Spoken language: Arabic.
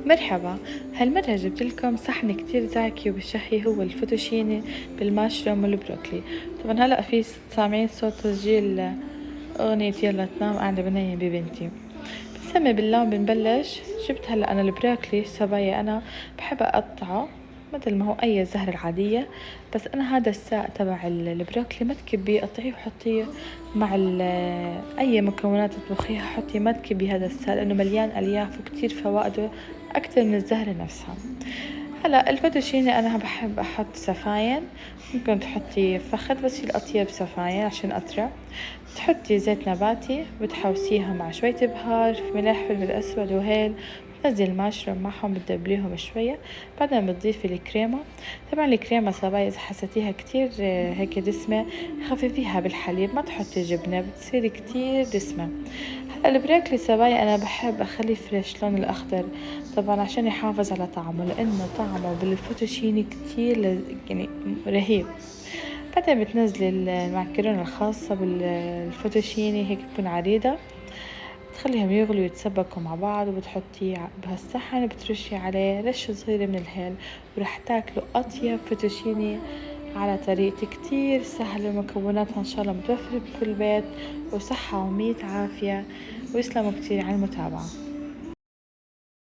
مرحبا. هالمرة جبت لكم صحن كتير زاكي وبشهي، هو الفوتوشيني بالمشروم والبروكلي. طبعا هلأ في سامعين صوت تسجيل أغنية يلا تنام قاعدة بنيم ببنتي. بسمي بالله بنبلش. جبت هلأ أنا البروكلي سبايا، أنا بحب أقطعه مثل ما هو أي زهرة العادية، بس أنا هذا الساق تبع البروكلي ما تكبيه، قطعيه وحطيه مع أي مكونات تطبخيها، حطي ما تكبي هذا الساق لأنه مليان ألياف وكتير فوائده أكتر من الزهرة نفسها. هلا الفوتوشيني أنا بحب أحط سفاين، ممكن تحطي فخد بس الأطيب سفاين عشان أطرى. بتحطي زيت نباتي بتحوسيها مع شوية بهار، ملح، فلفل أسود وهيل، بتنزلي المشروم معهم بتدبليهم شوية. بعدين بتضيفي الكريمة. طبعا الكريمة صبايا إذا حسيتيها كتير هيك دسمة خففيها بالحليب، ما تحطي جبنة بتصير كتير دسمة. هلا البريكلي سبايا أنا بحب أخليه فريش لون الأخضر، طبعا عشان يحافظ على طعمه لأنه طعمه بالفوتوشيني كتير يعني رهيب. بعدين بتنزلي المعكرونة الخاصة بالفوتوشيني هيك تكون عريضة، تخليهم يغلوا ويتسبكوا مع بعض، وبتحطيه بهالصحن، بترشي عليه رشة صغيرة من الهيل، ورح تاكلوا أطيب فوتوشيني على طريقتي كتير سهلة، مكوناتها إن شاء الله متوفرة بكل بيت، وصحة ومية عافية. ويسلموا كتير على المتابعة.